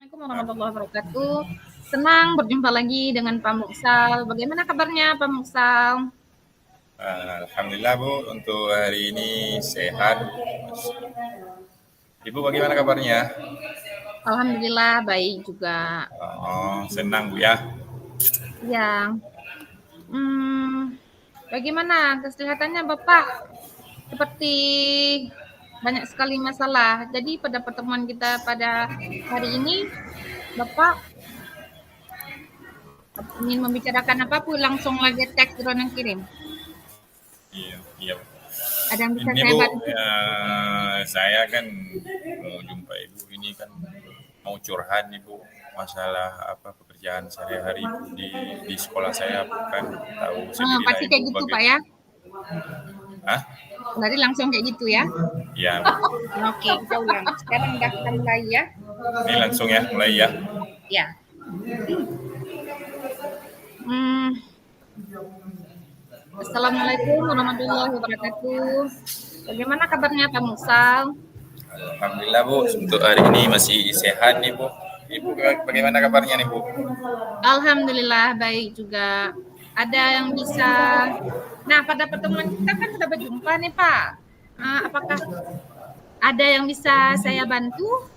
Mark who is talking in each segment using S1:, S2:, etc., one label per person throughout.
S1: Assalamualaikum warahmatullahi wabarakatuh. Senang berjumpa lagi dengan Pak Muksal. Bagaimana kabarnya Pak Muksal?
S2: Alhamdulillah Bu, untuk hari ini sehat. Ibu bagaimana kabarnya?
S1: Alhamdulillah baik juga.
S2: Oh, senang Bu ya.
S1: Ya, bagaimana kesehatannya Bapak? Seperti banyak sekali masalah. Jadi pada pertemuan kita pada hari ini, Bapak ingin membicarakan apapun langsung lagi teks drone yang kirim.
S2: Iya, iya.
S1: Ada yang bisa
S2: Ini
S1: saya
S2: Bu,
S1: bantu?
S2: saya kan mau jumpa Ibu ini kan mau curhat nih Bu, masalah apa pekerjaan sehari-hari Bu di sekolah saya Bu, kan tahu sendirilah
S1: Pasti
S2: Ibu
S1: kayak gitu Pak
S2: bagaimana.
S1: ya.
S2: Hah?
S1: Jadi langsung kayak gitu ya.
S2: Ya Bu.
S1: Oke, kita ulang. Sekarang udah kita mulai ya.
S2: Ini langsung ya, mulai ya.
S1: Ya. Assalamualaikum warahmatullahi wabarakatuh. Bagaimana kabarnya Pak Muksal?
S2: Alhamdulillah Bu, untuk hari ini masih sehat nih Bu. Ibu bagaimana kabarnya nih Bu?
S1: Alhamdulillah baik juga. Ada yang bisa. Nah, pada pertemuan kita kan sudah berjumpa nih Pak. Apakah ada yang bisa saya bantu?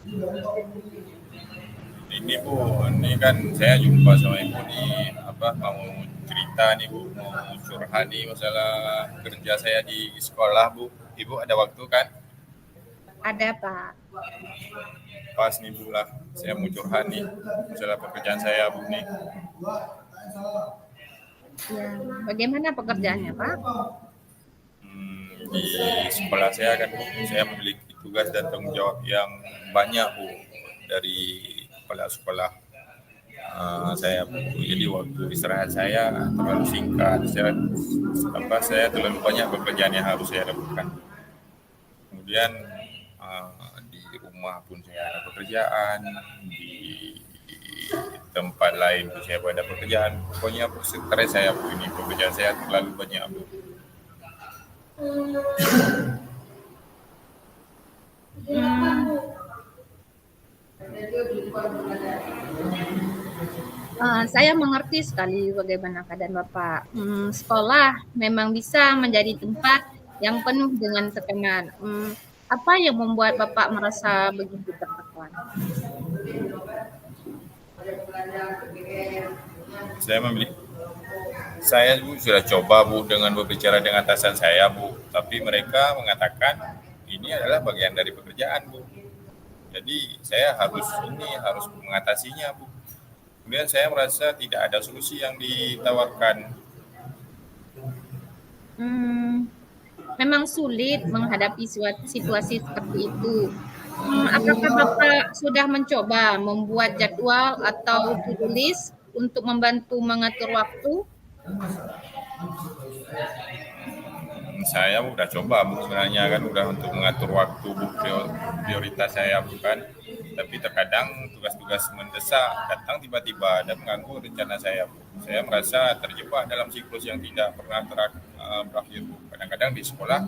S2: Ini Bu, ini kan saya jumpa sama Ibu nih, mau cerita nih Bu, mau curhat nih masalah kerja saya di sekolah Bu. Ibu ada waktu kan?
S1: Ada Pak.
S2: Pas nih Bu lah, saya mau curhat nih masalah pekerjaan saya Bu nih.
S1: Ya, bagaimana pekerjaannya Pak?
S2: Di sekolah saya kan Bu, saya memiliki tugas dan tanggung jawab yang banyak Bu dari kepala sekolah saya Bu. Jadi waktu istirahat saya terlalu singkat, saya terlalu banyak pekerjaan yang harus saya lakukan. Kemudian di rumah pun saya ada pekerjaan, di tempat lain pun saya ada pekerjaan. Pokoknya stres saya Bu, ini pekerjaan saya terlalu banyak Bu.
S1: Saya mengerti sekali bagaimana keadaan Bapak. Sekolah memang bisa menjadi tempat yang penuh dengan tekanan. Apa yang membuat Bapak merasa begitu tertekan?
S2: Saya Bu sudah coba Bu dengan berbicara dengan atasan saya Bu, tapi mereka mengatakan ini adalah bagian dari pekerjaan Bu. Jadi saya harus mengatasinya Bu. Kemudian saya merasa tidak ada solusi yang ditawarkan.
S1: Memang sulit menghadapi situasi seperti itu. Apakah Bapak sudah mencoba membuat jadwal atau to-do list untuk membantu mengatur waktu?
S2: Saya udah coba Bu, sebenarnya kan udah untuk mengatur waktu Bu, prioritas saya bukan, tapi terkadang tugas-tugas mendesak datang tiba-tiba dan mengganggu rencana saya Bu. Saya merasa terjebak dalam siklus yang tidak pernah berakhir Bu. Kadang-kadang di sekolah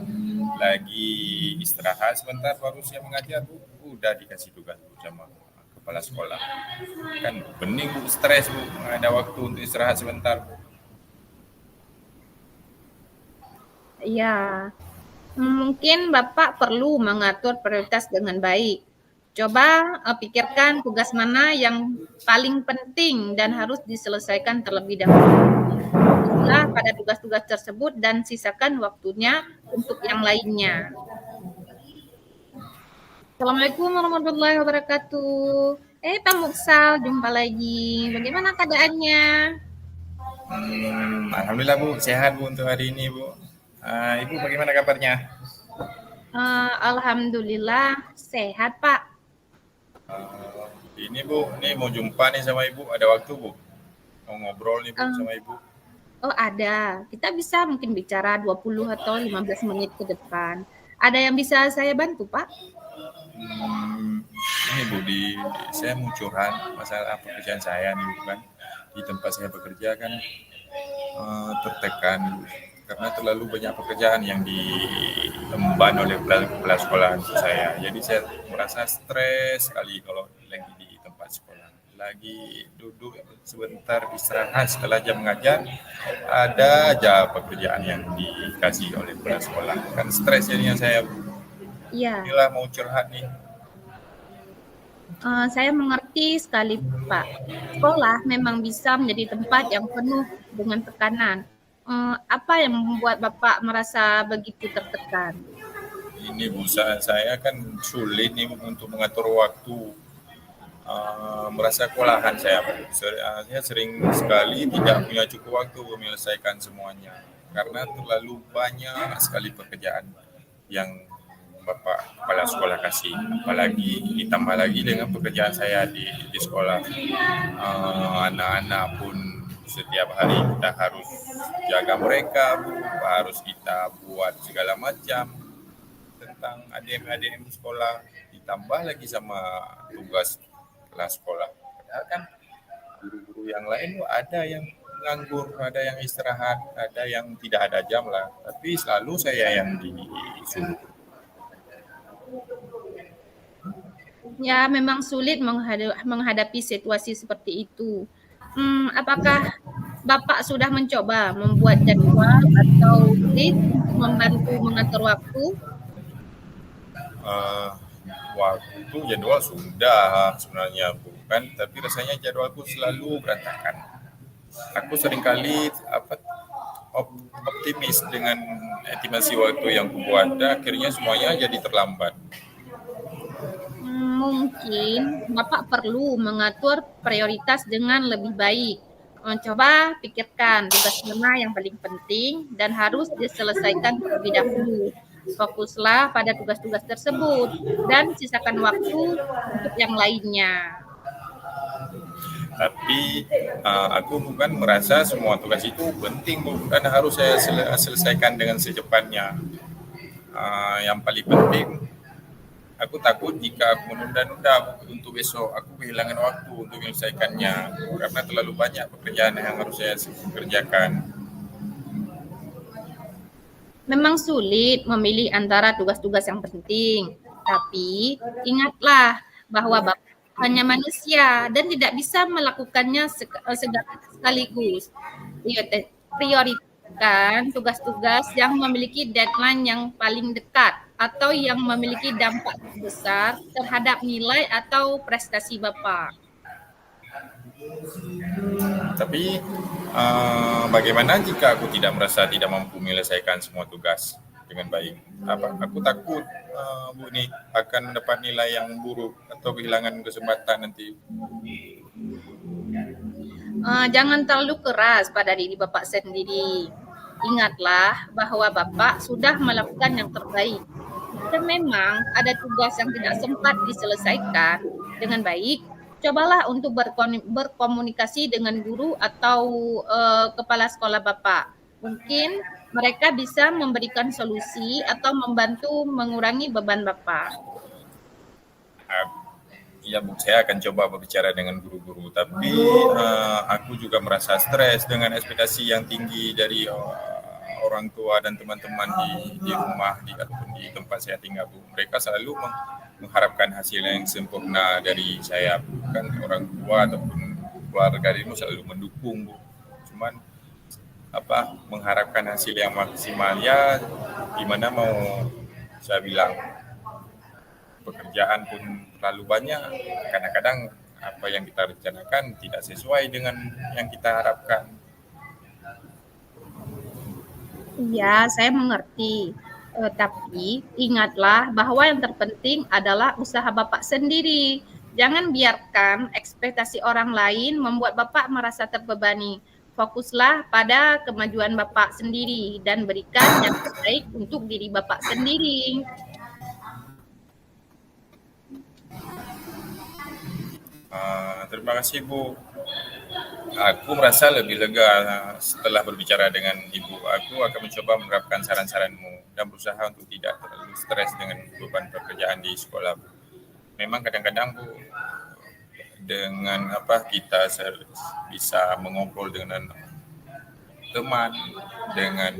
S2: lagi istirahat sebentar baru saya mengajar Bu, udah dikasih tugas Bu sama kepala sekolah. Kan bening Bu, stres Bu, nggak ada waktu untuk istirahat sebentar Bu.
S1: Ya, mungkin Bapak perlu mengatur prioritas dengan baik. Coba pikirkan tugas mana yang paling penting dan harus diselesaikan terlebih dahulu. Fokuslah pada tugas-tugas tersebut dan sisakan waktunya untuk yang lainnya. Assalamualaikum warahmatullahi wabarakatuh. Pak Muksal, jumpa lagi. Bagaimana keadaannya?
S2: Alhamdulillah Bu, sehat Bu untuk hari ini Bu. Ibu bagaimana kabarnya?
S1: Alhamdulillah sehat Pak.
S2: Ini Bu, ini mau jumpa nih sama Ibu, ada waktu Bu? Mau ngobrol nih Bu sama Ibu?
S1: Oh ada, kita bisa mungkin bicara 20 atau 15 menit ke depan. Ada yang bisa saya bantu Pak?
S2: Ini Bu, saya mau curhat masalah pekerjaan saya nih Bu kan. Di tempat saya bekerja kan tertekan karena terlalu banyak pekerjaan yang diemban oleh kepala sekolah saya. Jadi saya merasa stres sekali kalau lagi di tempat sekolah. Lagi duduk sebentar istirahat setelah jam mengajar, ada aja pekerjaan yang dikasih oleh kepala sekolah. Kan stres jadinya saya.
S1: Iya,
S2: Inilah mau curhat nih.
S1: saya mengerti sekali, Pak. Sekolah memang bisa menjadi tempat yang penuh dengan tekanan. Apa yang membuat Bapak merasa begitu tertekan?
S2: Ini usaha saya kan sulit nih untuk mengatur waktu. Merasa kewalahan saya. Saya sering sekali tidak punya cukup waktu menyelesaikan semuanya karena terlalu banyak sekali pekerjaan yang Bapak Kepala Sekolah kasih. Apalagi ditambah lagi dengan pekerjaan saya di sekolah. Anak-anak pun setiap hari kita harus jaga mereka, Bu. Harus kita buat segala macam tentang adik-adik sekolah, ditambah lagi sama tugas kelas sekolah. Padahal kan guru-guru yang lain ada yang nganggur, ada yang istirahat, ada yang tidak ada jam lah. Tapi selalu saya yang disuruh.
S1: Ya, memang sulit menghadapi situasi seperti itu. Apakah Bapak sudah mencoba membuat jadwal atau list untuk membantu mengatur waktu?
S2: Uh, Waktu jadwal sudah sebenarnya bukan, tapi rasanya jadwalku selalu berantakan. Aku seringkali optimis dengan estimasi waktu yang kubuat, dan akhirnya semuanya jadi terlambat.
S1: Mungkin Bapak perlu mengatur prioritas dengan lebih baik. Coba pikirkan tugas mana yang paling penting dan harus diselesaikan terlebih dahulu. Fokuslah pada tugas-tugas tersebut dan sisakan waktu untuk yang lainnya.
S2: Tapi aku bukan merasa semua tugas itu penting, dan harus saya selesaikan dengan secepatnya. Yang paling penting, aku takut jika aku menunda-nunda untuk besok, aku kehilangan waktu untuk menyelesaikannya karena terlalu banyak pekerjaan yang harus saya kerjakan.
S1: Memang sulit memilih antara tugas-tugas yang penting, tapi ingatlah bahwa Bapak hanya manusia dan tidak bisa melakukannya sekaligus. Prioritaskan tugas-tugas yang memiliki deadline yang paling dekat atau yang memiliki dampak besar terhadap nilai atau prestasi Bapak.
S2: Tapi bagaimana jika aku tidak merasa tidak mampu menyelesaikan semua tugas dengan baik? Aku takut Bu nih akan mendapat nilai yang buruk atau kehilangan kesempatan nanti.
S1: Jangan terlalu keras pada diri Bapak sendiri. Ingatlah bahwa Bapak sudah melakukan yang terbaik. Jika memang ada tugas yang tidak sempat diselesaikan dengan baik, cobalah untuk berkomunikasi dengan guru atau kepala sekolah Bapak. Mungkin mereka bisa memberikan solusi atau membantu mengurangi beban Bapak.
S2: Ya Bu, saya akan coba berbicara dengan guru-guru, tapi aku juga merasa stres dengan ekspektasi yang tinggi dari orang tua dan teman-teman di rumah ataupun di tempat saya tinggal, Bu. Mereka selalu mengharapkan hasil yang sempurna dari saya, bukan orang tua ataupun keluarga dirimu selalu mendukung, Bu. Cuman mengharapkan hasil yang maksimal, ya gimana mau saya bilang, pekerjaan pun terlalu banyak. Kadang-kadang apa yang kita rencanakan tidak sesuai dengan yang kita harapkan.
S1: Iya, saya mengerti. Tapi ingatlah bahwa yang terpenting adalah usaha Bapak sendiri. Jangan biarkan ekspektasi orang lain membuat Bapak merasa terbebani. Fokuslah pada kemajuan Bapak sendiri dan berikan yang terbaik untuk diri Bapak sendiri.
S2: Terima kasih Bu. Aku merasa lebih lega setelah berbicara dengan Ibu. Aku akan mencoba menerapkan saran-saranmu dan berusaha untuk tidak terlalu stres dengan beban pekerjaan di sekolah, Bu. Memang kadang-kadang Bu, dengan kita bisa mengobrol dengan teman, dengan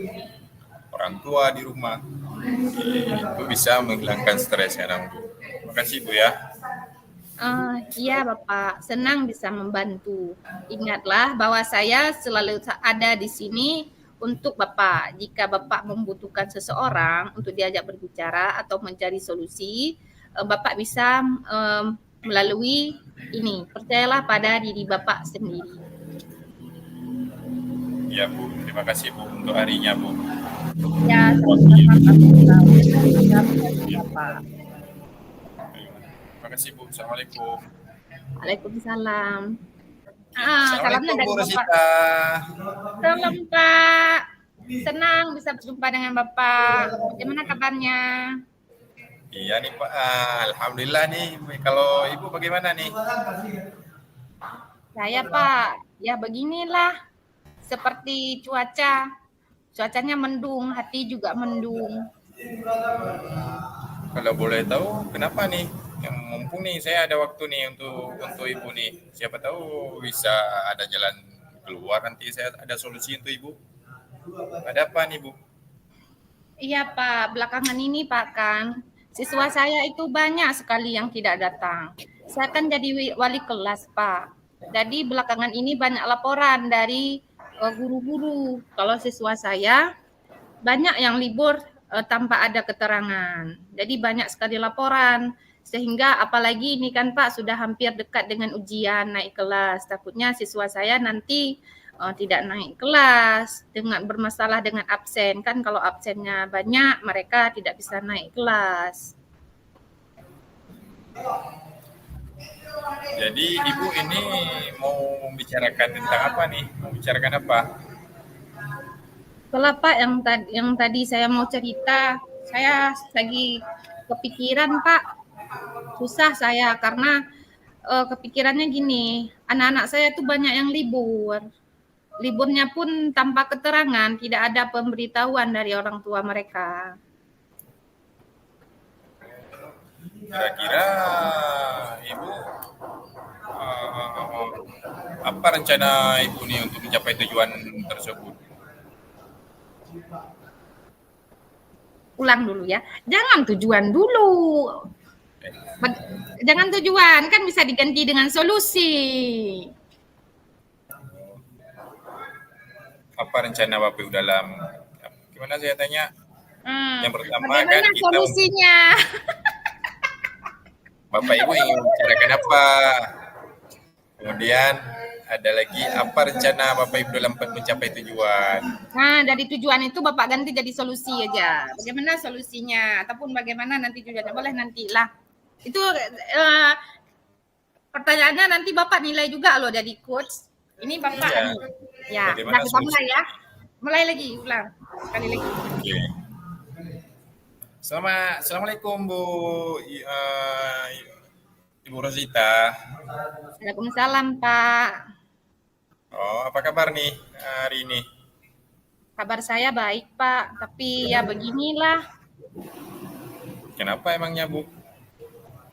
S2: orang tua di rumah, itu bisa menghilangkan stres kadang, Bu. Terima kasih Bu ya.
S1: Iya Bapak, senang bisa membantu. Ingatlah bahwa saya selalu ada di sini untuk Bapak. Jika Bapak membutuhkan seseorang untuk diajak berbicara atau mencari solusi, Bapak bisa melalui ini. Percayalah pada diri Bapak sendiri.
S2: Ya Bu, terima kasih Bu untuk harinya Bu.
S1: Ya, sama-sama Pak Faisal. Senang bisa membantu
S2: Ya,
S1: Bapak.
S2: terima kasih Bu. Assalamualaikum.
S1: Waalaikumsalam. Salamnya
S2: Assalamualaikum
S1: dari
S2: Bu
S1: Bapak.
S2: Rosita.
S1: Salam Pak. Senang bisa berjumpa dengan Bapak. Bagaimana kabarnya?
S2: Iya nih Pak, Alhamdulillah nih. Kalau Ibu bagaimana nih?
S1: Saya Pak, ya beginilah seperti cuaca. Cuacanya mendung, hati juga mendung.
S2: Kalau boleh tahu kenapa nih? Yang mumpung nih saya ada waktu nih untuk Ibu nih. Siapa tahu bisa ada jalan keluar, nanti saya ada solusi untuk Ibu. Ada apa nih Bu?
S1: Iya Pak, belakangan ini Pak kan, siswa saya itu banyak sekali yang tidak datang. Saya kan jadi wali kelas Pak. Jadi belakangan ini banyak laporan dari guru-guru. Kalau siswa saya banyak yang libur tanpa ada keterangan. Jadi banyak sekali laporan. Sehingga apalagi ini kan Pak sudah hampir dekat dengan ujian naik kelas. Takutnya siswa saya nanti tidak naik kelas dengan bermasalah dengan absen. Kan kalau absennya banyak mereka tidak bisa naik kelas.
S2: Jadi Ibu ini mau membicarakan tentang apa nih? Mau bicarakan apa?
S1: Kalau Pak yang tadi saya mau cerita, saya lagi kepikiran Pak, susah saya karena kepikirannya gini, anak-anak saya tuh banyak yang libur. Liburnya pun tanpa keterangan, tidak ada pemberitahuan dari orang tua mereka.
S2: Kira-kira Ibu apa rencana Ibu nih untuk mencapai tujuan tersebut?
S1: Ulang dulu ya, jangan tujuan dulu. Jangan tujuan, kan bisa diganti dengan solusi.
S2: Apa rencana Bapak dalam, gimana saya tanya? Yang pertama kan
S1: Bagaimana
S2: kita,
S1: solusinya?
S2: Bapak Ibu ingin membicarakan apa? Kemudian ada lagi apa rencana Bapak Ibu dalam mencapai tujuan?
S1: Nah, dari tujuan itu Bapak ganti jadi solusi aja. Bagaimana solusinya ataupun bagaimana nanti tujuannya, boleh nantilah. Itu pertanyaannya nanti Bapak nilai juga loh jadi coach. Ini Bapak
S2: Iya.
S1: nih. Ya,
S2: Bagaimana
S1: kita mulai
S2: solusinya?
S1: ya. Mulai lagi, ulang. Sekali lagi.
S2: Oke. Assalamualaikum Bu Ibu Rosita.
S1: Waalaikumsalam, Pak.
S2: Oh, apa kabar nih hari ini?
S1: Kabar saya baik, Pak. Tapi ya beginilah.
S2: Kenapa emangnya Bu?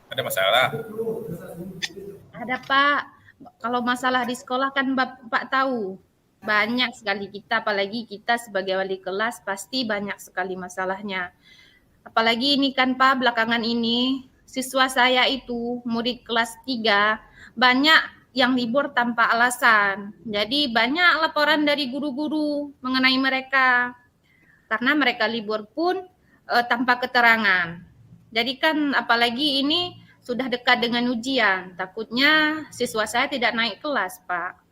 S2: Ada masalah?
S1: Ada, Pak. Kalau masalah di sekolah kan Bapak tahu. Banyak sekali kita, apalagi kita sebagai wali kelas, pasti banyak sekali masalahnya. Apalagi ini kan Pak, belakangan ini siswa saya itu murid kelas 3 banyak yang libur tanpa alasan. Jadi banyak laporan dari guru-guru mengenai mereka. Karena mereka libur pun tanpa keterangan. Jadi kan apalagi ini sudah dekat dengan ujian. Takutnya siswa saya tidak naik kelas, Pak.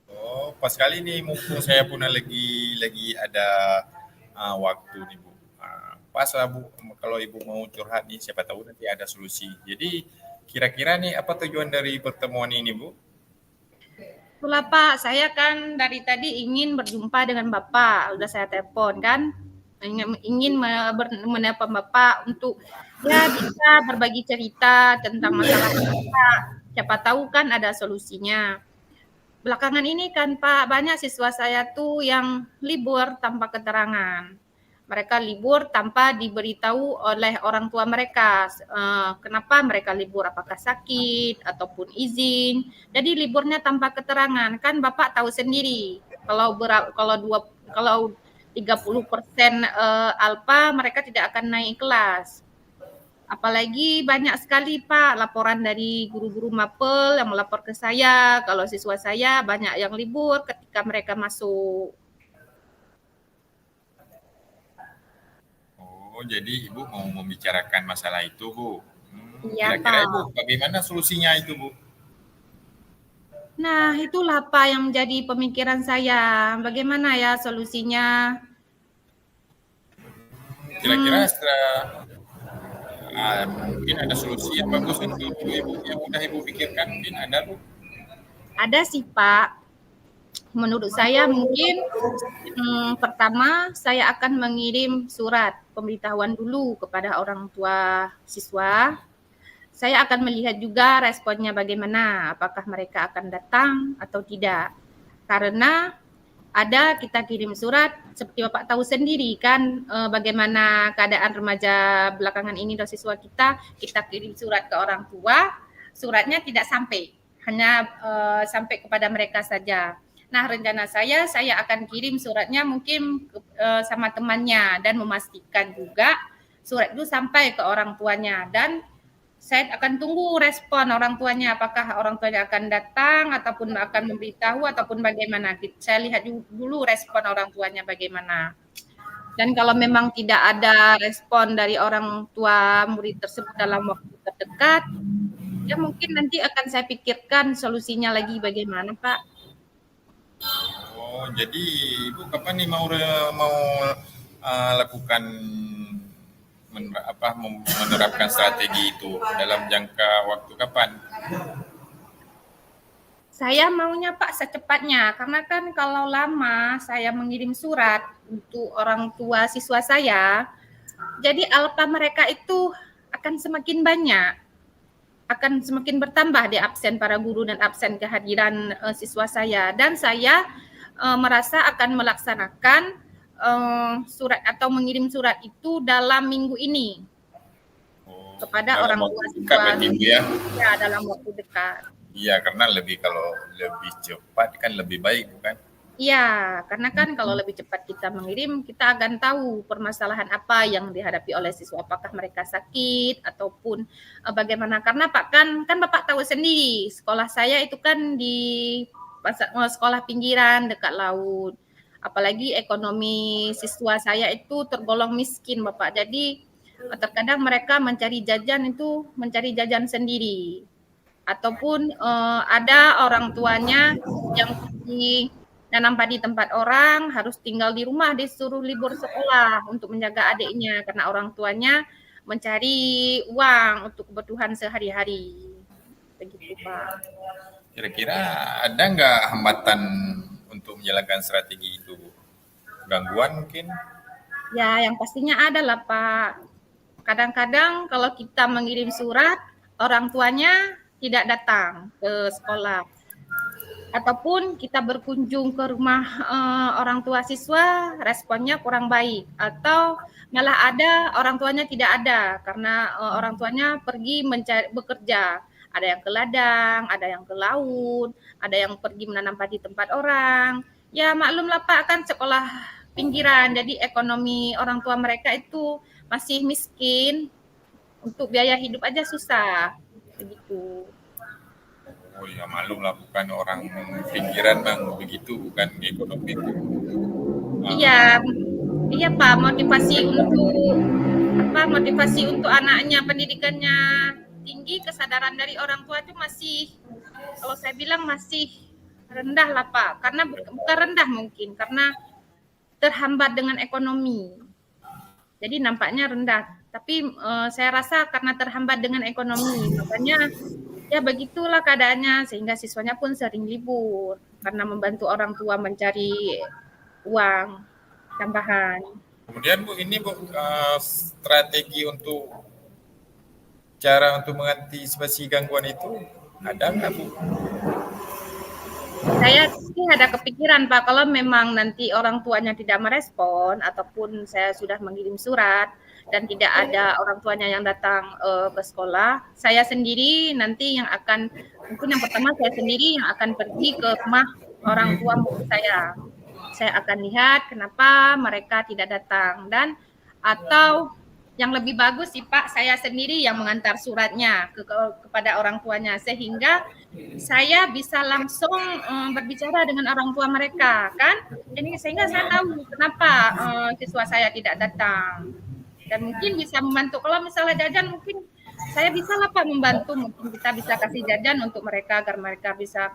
S2: Oh, pas kali nih mumpung saya pun lagi ada waktu nih Bu. Pas lah Bu, kalau Ibu mau curhat nih, siapa tahu nanti ada solusi. Jadi kira-kira nih apa tujuan dari pertemuan ini Bu?
S1: Itulah Pak, saya kan dari tadi ingin berjumpa dengan Bapak. Udah saya telepon kan, ingin menelpon Bapak untuk ya bisa berbagi cerita tentang masalah kita. Siapa tahu kan ada solusinya. Belakangan ini kan Pak, banyak siswa saya tuh yang libur tanpa keterangan. Mereka libur tanpa diberitahu oleh orang tua mereka. Kenapa mereka libur? Apakah sakit ataupun izin? Jadi liburnya tanpa keterangan. Kan Bapak tahu sendiri. Kalau 30% alfa mereka tidak akan naik kelas. Apalagi banyak sekali Pak laporan dari guru-guru mapel yang melapor ke saya kalau siswa saya banyak yang libur ketika mereka masuk.
S2: Oh, jadi Ibu mau membicarakan masalah itu, Bu.
S1: Iya
S2: Kira-kira
S1: Pak.
S2: Ibu bagaimana solusinya itu, Bu?
S1: Nah, itulah Pak yang menjadi pemikiran saya. Bagaimana ya solusinya?
S2: Kira-kira
S1: Hmm,
S2: setelah mungkin ada solusi yang bagus untuk Ibu yang udah Ibu pikirkan, mungkin ada, Bu?
S1: ada sih Pak. Menurut saya mungkin pertama saya akan mengirim surat pemberitahuan dulu kepada orang tua siswa. Saya akan melihat juga responnya bagaimana, apakah mereka akan datang atau tidak. Karena ada kita kirim surat, seperti Bapak tahu sendiri kan bagaimana keadaan remaja belakangan ini dan siswa kita kirim surat ke orang tua, suratnya tidak sampai, hanya sampai kepada mereka saja. Nah, rencana saya akan kirim suratnya mungkin sama temannya dan memastikan juga surat itu sampai ke orang tuanya dan saya akan tunggu respon orang tuanya, apakah orang tuanya akan datang ataupun akan memberitahu ataupun bagaimana. Saya lihat dulu respon orang tuanya bagaimana. Dan kalau memang tidak ada respon dari orang tua murid tersebut dalam waktu terdekat, ya mungkin nanti akan saya pikirkan solusinya lagi bagaimana, Pak.
S2: Oh, jadi Ibu kapan nih mau lakukan menerapkan strategi itu dalam jangka waktu kapan?
S1: Saya maunya Pak secepatnya, karena kan kalau lama saya mengirim surat untuk orang tua siswa saya, jadi alpa mereka itu akan semakin banyak, akan semakin bertambah di absen para guru dan absen kehadiran siswa saya. Dan saya merasa akan melaksanakan surat atau mengirim surat itu dalam minggu ini
S2: Oh,
S1: kepada
S2: dalam
S1: orang
S2: waktu
S1: tua
S2: dekat
S1: siswa
S2: berarti Bu ya?
S1: ya dalam waktu dekat.
S2: Iya, karena kalau lebih cepat kan lebih baik, bukan?
S1: Iya, karena kan kalau lebih cepat kita mengirim, kita akan tahu permasalahan apa yang dihadapi oleh siswa, apakah mereka sakit ataupun bagaimana. Karena Pak kan Bapak tahu sendiri, sekolah saya itu kan di sekolah pinggiran dekat laut. Apalagi ekonomi siswa saya itu tergolong miskin, Bapak. Jadi terkadang mereka mencari jajan sendiri ataupun ada orang tuanya yang pergi nanam padi tempat orang harus tinggal di rumah disuruh libur sekolah untuk menjaga adiknya karena orang tuanya mencari uang untuk kebutuhan sehari-hari. Begitu, Pak.
S2: Kira-kira ada nggak hambatan untuk menjalankan strategi itu, Bu? Gangguan mungkin?
S1: Ya, yang pastinya ada lah, Pak. Kadang-kadang kalau kita mengirim surat, orang tuanya tidak datang ke sekolah. Ataupun kita berkunjung ke rumah orang tua siswa, responnya kurang baik. Atau malah ada orang tuanya tidak ada karena orang tuanya pergi bekerja. Ada yang ke ladang, ada yang ke laut, ada yang pergi menanam padi tempat orang. Ya maklumlah Pak, kan sekolah pinggiran, jadi ekonomi orang tua mereka itu masih miskin, untuk biaya hidup aja susah. Begitu.
S2: Oh ya malum lah, bukan orang pinggiran bang, begitu bukan ekonomi.
S1: Iya, iya Pak, motivasi untuk anaknya pendidikannya tinggi, kesadaran dari orang tua itu masih, kalau saya bilang masih rendah lah Pak, karena bukan rendah mungkin, karena terhambat dengan ekonomi. Jadi nampaknya rendah, tapi saya rasa karena terhambat dengan ekonomi, makanya ya begitulah keadaannya sehingga siswanya pun sering libur karena membantu orang tua mencari uang tambahan.
S2: Kemudian Bu, ini Bu, strategi untuk cara untuk mengantisipasi gangguan itu ada nggak Bu?
S1: Saya sih ada kepikiran Pak, kalau memang nanti orang tuanya tidak merespon ataupun saya sudah mengirim surat dan tidak ada orang tuanya yang datang ke sekolah, saya sendiri nanti yang akan, mungkin yang pertama saya sendiri yang akan pergi ke rumah orang tua murid saya. Saya akan lihat kenapa mereka tidak datang dan atau yang lebih bagus sih Pak, saya sendiri yang mengantar suratnya kepada orang tuanya, sehingga saya bisa langsung berbicara dengan orang tua mereka kan. Ini sehingga saya tahu kenapa siswa saya tidak datang. Dan mungkin bisa membantu kalau misalnya jajan, mungkin saya bisa lah Pak membantu, mungkin kita bisa kasih jajan untuk mereka agar mereka bisa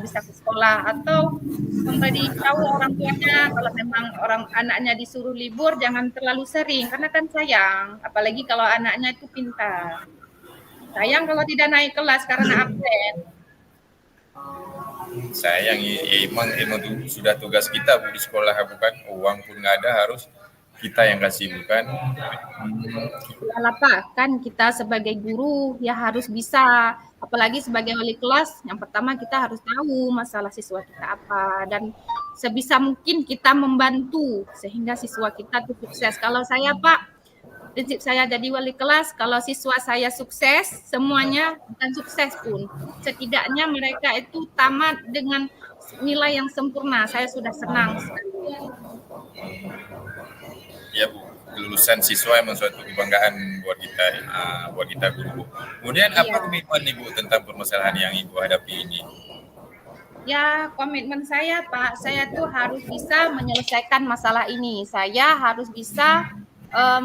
S1: bisa ke sekolah, atau memberitahu orang tuanya kalau memang orang anaknya disuruh libur jangan terlalu sering karena kan sayang, apalagi kalau anaknya itu pintar. Sayang kalau tidak naik kelas karena absen.
S2: Sayang, emang sudah tugas kita Bu di sekolah, bukan? Uang pun nggak ada, harus kita yang kasih, bukan?
S1: Iyalah Pak, kan kita sebagai guru ya harus bisa, apalagi sebagai wali kelas, yang pertama kita harus tahu masalah siswa kita apa, dan sebisa mungkin kita membantu sehingga siswa kita itu sukses. Kalau saya Pak, prinsip saya jadi wali kelas, kalau siswa saya sukses, semuanya bukan sukses pun, setidaknya mereka itu tamat dengan nilai yang sempurna, saya sudah senang sekali.
S2: Ya Bu, kelulusan siswa emang suatu kebanggaan buat kita guru. Kemudian apa
S1: Iya.
S2: komitmen Ibu tentang permasalahan yang Ibu hadapi ini?
S1: Ya, komitmen saya, Pak, saya tuh harus bisa menyelesaikan masalah ini. Saya harus bisa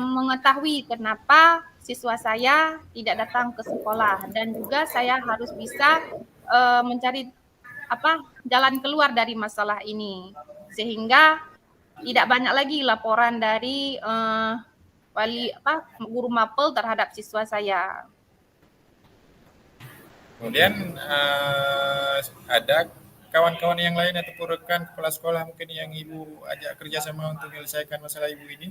S1: mengetahui kenapa siswa saya tidak datang ke sekolah, dan juga saya harus bisa mencari jalan keluar dari masalah ini, sehingga tidak banyak lagi laporan dari guru mapel terhadap siswa saya.
S2: Kemudian ada kawan-kawan yang lain atau rekan kepala sekolah mungkin yang Ibu ajak kerjasama untuk menyelesaikan masalah Ibu ini?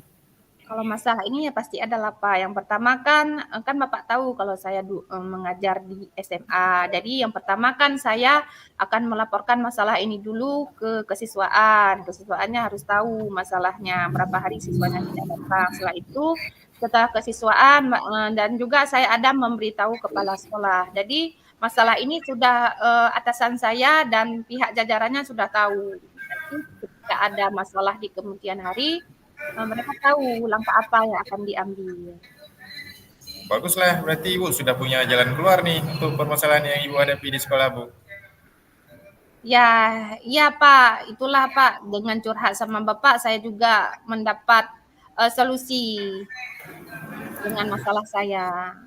S1: Kalau masalah ini ya pasti ada lah Pak. Yang pertama kan Bapak tahu kalau saya mengajar di SMA. Jadi yang pertama kan saya akan melaporkan masalah ini dulu ke kesiswaan. Kesiswaannya harus tahu masalahnya, berapa hari siswanya tidak datang. Setelah kesiswaan dan juga saya ada memberitahu kepala sekolah. Jadi masalah ini sudah atasan saya dan pihak jajarannya sudah tahu. Nanti ketika ada masalah di kemudian hari, mereka tahu langkah apa yang akan diambil.
S2: Baguslah, berarti Ibu sudah punya jalan keluar nih untuk permasalahan yang Ibu hadapi di sekolah, Bu.
S1: Ya, iya Pak, itulah Pak, dengan curhat sama Bapak saya juga mendapat solusi dengan masalah saya.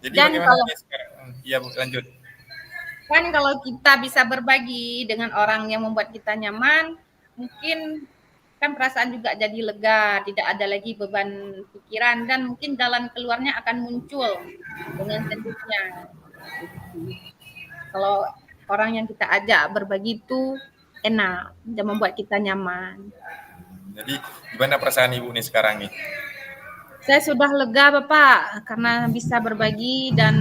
S2: Jadi
S1: Dan
S2: bagaimana
S1: kalau
S2: nih sekarang? Iya Bu, lanjut.
S1: kalau kita bisa berbagi dengan orang yang membuat kita nyaman, mungkin kan perasaan juga jadi lega, tidak ada lagi beban pikiran, dan mungkin jalan keluarnya akan muncul dengan sendirinya. Kalau orang yang kita ajak berbagi itu enak dan membuat kita nyaman.
S2: Jadi gimana perasaan Ibu nih sekarang nih?
S1: Saya sudah lega Bapak karena bisa berbagi dan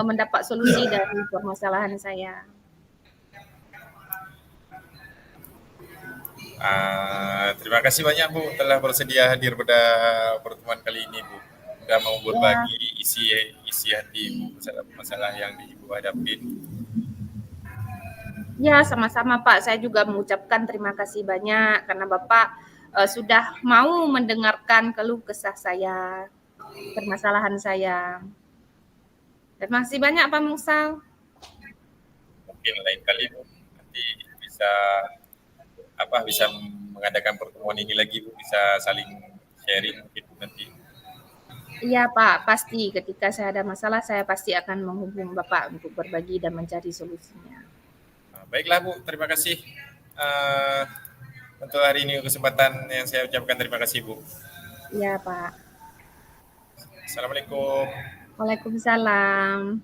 S1: mendapat solusi dari permasalahan saya.
S2: Terima kasih banyak Bu telah bersedia hadir pada pertemuan kali ini Bu. Sudah mau
S1: Ya,
S2: berbagi isi hati Ibu masalah yang Ibu hadapi.
S1: ya sama-sama Pak. Saya juga mengucapkan terima kasih banyak karena Bapak sudah mau mendengarkan keluh kesah saya, permasalahan saya. Terima kasih banyak Pak Musal.
S2: Mungkin lain kali Bu nanti bisa bisa mengadakan pertemuan ini lagi Bu, bisa saling sharing mungkin nanti.
S1: Iya Pak, pasti ketika saya ada masalah saya pasti akan menghubung Bapak untuk berbagi dan mencari solusinya.
S2: Baiklah Bu, terima kasih untuk hari ini kesempatan yang saya ucapkan terima kasih Bu.
S1: Iya Pak.
S2: Assalamualaikum.
S1: Waalaikumsalam.